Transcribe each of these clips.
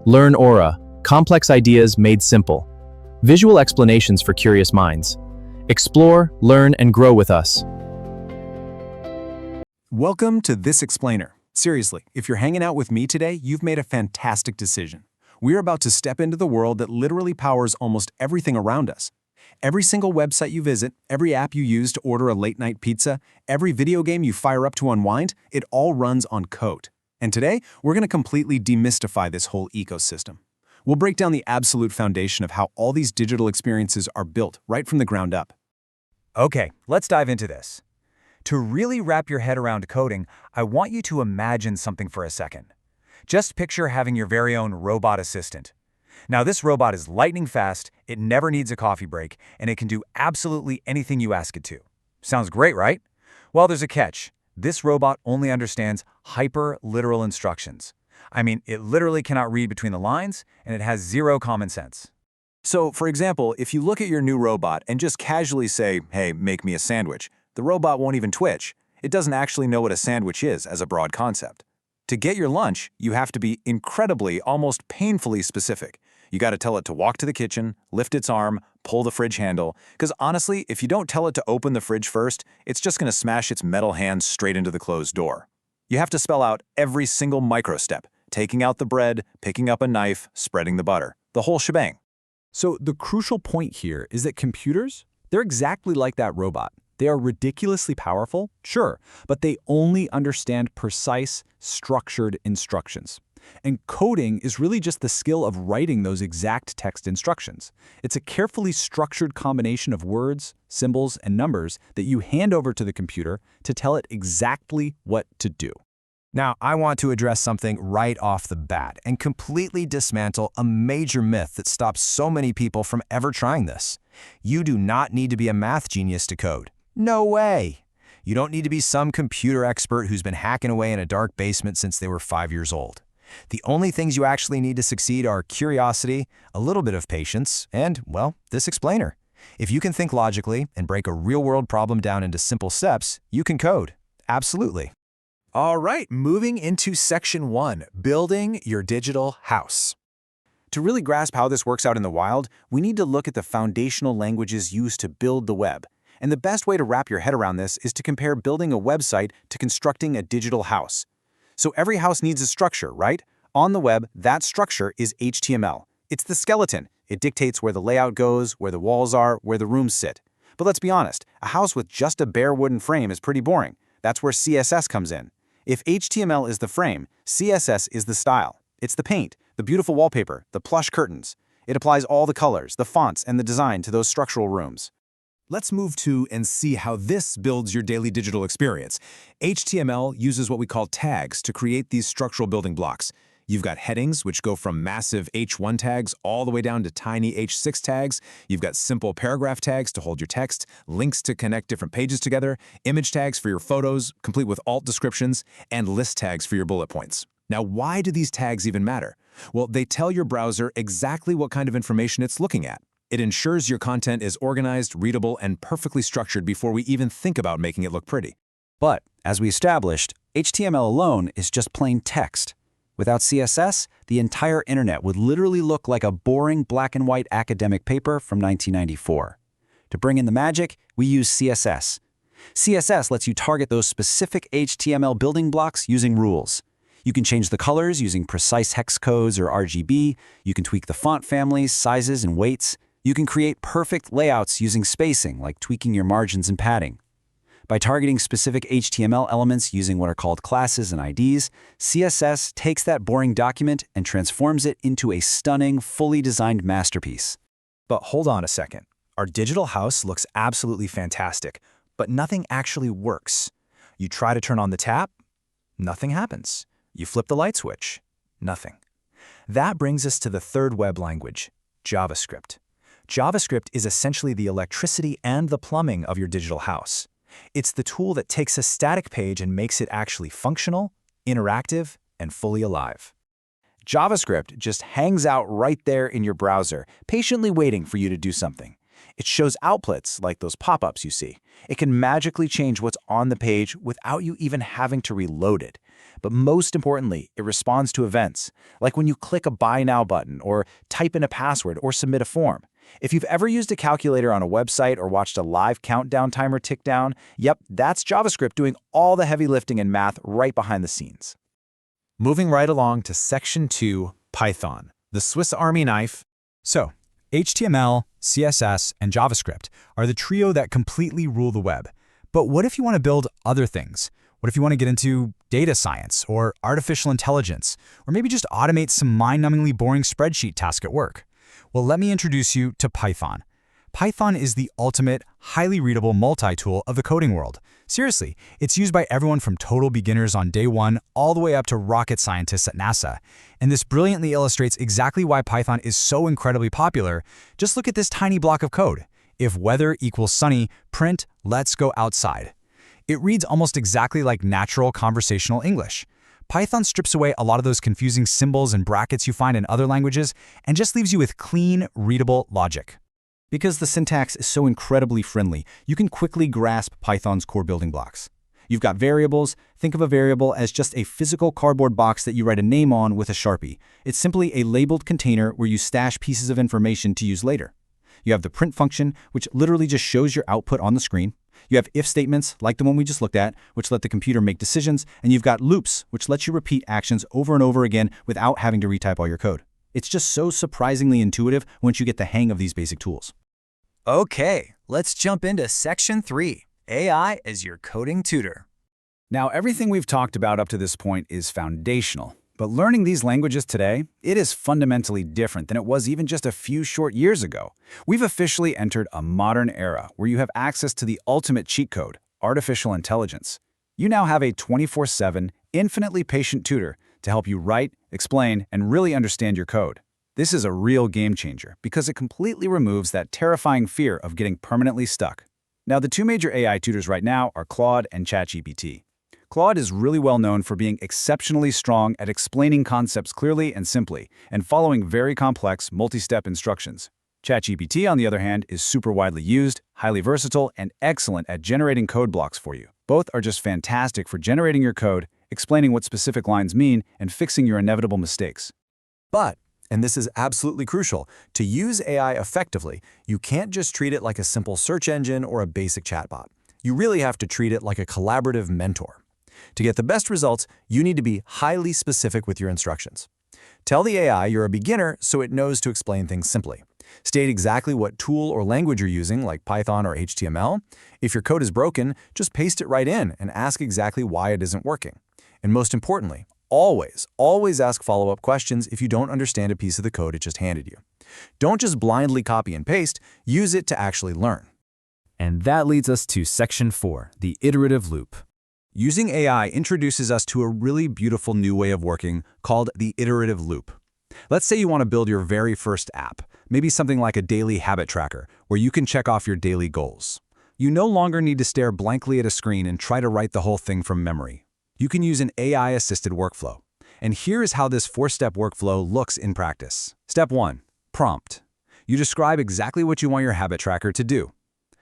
LearnAura, complex ideas made simple. Visual explanations for curious minds. Explore, learn, and grow with us. Welcome to This Explainer. Seriously, if you're hanging out with me today, you've made a fantastic decision. We're about to step into the world that literally powers almost everything around us. Every single website you visit, every app you use to order a late-night pizza, every video game you fire up to unwind, it all runs on code. And today, we're going to completely demystify this whole ecosystem. We'll break down the absolute foundation of how all these digital experiences are built right from the ground up. Okay, let's dive into this. To really wrap your head around coding, I want you to imagine something for a second. Just picture having your very own robot assistant. Now, this robot is lightning fast, it never needs a coffee break, and it can do absolutely anything you ask it to. Sounds great, right? Well, there's a catch. This robot only understands hyper-literal instructions. I mean, it literally cannot read between the lines, and it has zero common sense. So, for example, if you look at your new robot and just casually say, "Hey, make me a sandwich," the robot won't even twitch. It doesn't actually know what a sandwich is as a broad concept. To get your lunch, you have to be incredibly, almost painfully specific. You got to tell it to walk to the kitchen, lift its arm, pull the fridge handle, because honestly, if you don't tell it to open the fridge first, it's just going to smash its metal hand straight into the closed door. You have to spell out every single micro step, taking out the bread, picking up a knife, spreading the butter, the whole shebang. So the crucial point here is that computers, they're exactly like that robot. They are ridiculously powerful, sure, but they only understand precise, structured instructions. And coding is really just the skill of writing those exact text instructions. It's a carefully structured combination of words, symbols, and numbers that you hand over to the computer to tell it exactly what to do. Now, I want to address something right off the bat and completely dismantle a major myth that stops so many people from ever trying this. You do not need to be a math genius to code. No way! You don't need to be some computer expert who's been hacking away in a dark basement since they were 5 years old. The only things you actually need to succeed are curiosity, a little bit of patience, and, well, this explainer. If you can think logically and break a real-world problem down into simple steps, you can code. Absolutely. All right, moving into section 1, building your digital house. To really grasp how this works out in the wild, we need to look at the foundational languages used to build the web. And the best way to wrap your head around this is to compare building a website to constructing a digital house. So every house needs a structure, right? On the web, that structure is HTML. It's the skeleton. It dictates where the layout goes, where the walls are, where the rooms sit. But let's be honest, a house with just a bare wooden frame is pretty boring. That's where CSS comes in. If HTML is the frame, CSS is the style. It's the paint, the beautiful wallpaper, the plush curtains. It applies all the colors, the fonts, and the design to those structural rooms. Let's move to and see how this builds your daily digital experience. HTML uses what we call tags to create these structural building blocks. You've got headings, which go from massive H1 tags all the way down to tiny H6 tags. You've got simple paragraph tags to hold your text, links to connect different pages together, image tags for your photos, complete with alt descriptions, and list tags for your bullet points. Now, why do these tags even matter? Well, they tell your browser exactly what kind of information it's looking at. It ensures your content is organized, readable, and perfectly structured before we even think about making it look pretty. But, as we established, HTML alone is just plain text. Without CSS, the entire internet would literally look like a boring black and white academic paper from 1994. To bring in the magic, we use CSS. CSS lets you target those specific HTML building blocks using rules. You can change the colors using precise hex codes or RGB. You can tweak the font families, sizes, and weights. You can create perfect layouts using spacing, like tweaking your margins and padding. By targeting specific HTML elements using what are called classes and IDs, CSS takes that boring document and transforms it into a stunning, fully designed masterpiece. But hold on a second. Our digital house looks absolutely fantastic, but nothing actually works. You try to turn on the tap, nothing happens. You flip the light switch, nothing. That brings us to the third web language, JavaScript. JavaScript is essentially the electricity and the plumbing of your digital house. It's the tool that takes a static page and makes it actually functional, interactive, and fully alive. JavaScript just hangs out right there in your browser, patiently waiting for you to do something. It shows outputs like those pop-ups you see. It can magically change what's on the page without you even having to reload it. But most importantly, it responds to events, like when you click a Buy Now button or type in a password or submit a form. If you've ever used a calculator on a website or watched a live countdown timer tick down, yep, that's JavaScript doing all the heavy lifting and math right behind the scenes. Moving right along to Section 2, Python, the Swiss Army knife. So, HTML, CSS, and JavaScript are the trio that completely rule the web. But what if you want to build other things? What if you want to get into data science or artificial intelligence, or maybe just automate some mind-numbingly boring spreadsheet task at work? Well, let me introduce you to Python. Python is the ultimate, highly readable multi-tool of the coding world. Seriously, it's used by everyone from total beginners on day one all the way up to rocket scientists at NASA. And this brilliantly illustrates exactly why Python is so incredibly popular. Just look at this tiny block of code. If weather equals sunny, print, let's go outside. It reads almost exactly like natural conversational English. Python strips away a lot of those confusing symbols and brackets you find in other languages and just leaves you with clean, readable logic. Because the syntax is so incredibly friendly, you can quickly grasp Python's core building blocks. You've got variables. Think of a variable as just a physical cardboard box that you write a name on with a Sharpie. It's simply a labeled container where you stash pieces of information to use later. You have the print function, which literally just shows your output on the screen. You have if statements, like the one we just looked at, which let the computer make decisions. And you've got loops, which let you repeat actions over and over again without having to retype all your code. It's just so surprisingly intuitive once you get the hang of these basic tools. Okay, let's jump into Section 3, AI as your coding tutor. Now, everything we've talked about up to this point is foundational. But learning these languages today, it is fundamentally different than it was even just a few short years ago. We've officially entered a modern era where you have access to the ultimate cheat code, artificial intelligence. You now have a 24/7, infinitely patient tutor to help you write, explain, and really understand your code. This is a real game changer because it completely removes that terrifying fear of getting permanently stuck. Now, the two major AI tutors right now are Claude and ChatGPT. Claude is really well known for being exceptionally strong at explaining concepts clearly and simply, and following very complex, multi-step instructions. ChatGPT, on the other hand, is super widely used, highly versatile, and excellent at generating code blocks for you. Both are just fantastic for generating your code, explaining what specific lines mean, and fixing your inevitable mistakes. But, and this is absolutely crucial, to use AI effectively, you can't just treat it like a simple search engine or a basic chatbot. You really have to treat it like a collaborative mentor. To get the best results, you need to be highly specific with your instructions. Tell the AI you're a beginner so it knows to explain things simply. State exactly what tool or language you're using, like Python or HTML. If your code is broken, just paste it right in and ask exactly why it isn't working. And most importantly, always ask follow-up questions if you don't understand a piece of the code it just handed you. Don't just blindly copy and paste, use it to actually learn. And that leads us to Section 4, the iterative loop. Using AI introduces us to a really beautiful new way of working called the iterative loop. Let's say you want to build your very first app, maybe something like a daily habit tracker, where you can check off your daily goals. You no longer need to stare blankly at a screen and try to write the whole thing from memory. You can use an AI-assisted workflow. And here is how this 4-step workflow looks in practice. Step 1, prompt. You describe exactly what you want your habit tracker to do.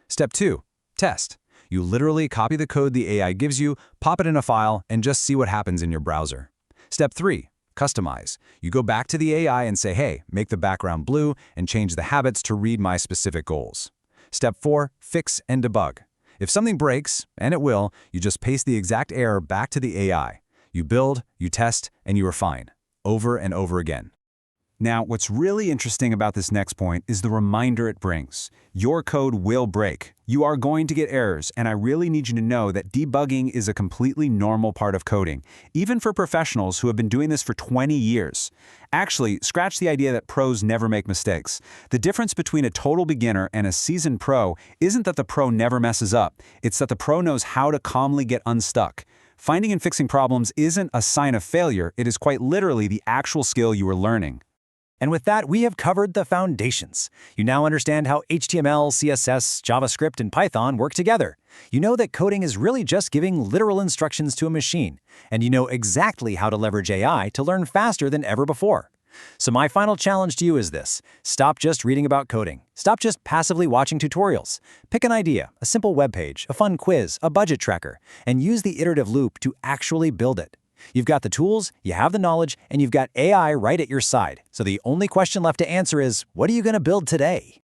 Step 2, test. You literally copy the code the AI gives you, pop it in a file, and just see what happens in your browser. Step 3, customize. You go back to the AI and say, hey, make the background blue and change the habits to read my specific goals. Step 4, fix and debug. If something breaks, and it will, you just paste the exact error back to the AI. You build, you test, and you refine, over and over again. Now, what's really interesting about this next point is the reminder it brings. Your code will break. You are going to get errors, and I really need you to know that debugging is a completely normal part of coding, even for professionals who have been doing this for 20 years. Actually, scratch the idea that pros never make mistakes. The difference between a total beginner and a seasoned pro isn't that the pro never messes up, it's that the pro knows how to calmly get unstuck. Finding and fixing problems isn't a sign of failure, it is quite literally the actual skill you are learning. And with that, we have covered the foundations. You now understand how HTML, CSS, JavaScript, and Python work together. You know that coding is really just giving literal instructions to a machine. And you know exactly how to leverage AI to learn faster than ever before. So my final challenge to you is this. Stop just reading about coding. Stop just passively watching tutorials. Pick an idea, a simple web page, a fun quiz, a budget tracker, and use the iterative loop to actually build it. You've got the tools, you have the knowledge, and you've got AI right at your side. So the only question left to answer is, what are you going to build today?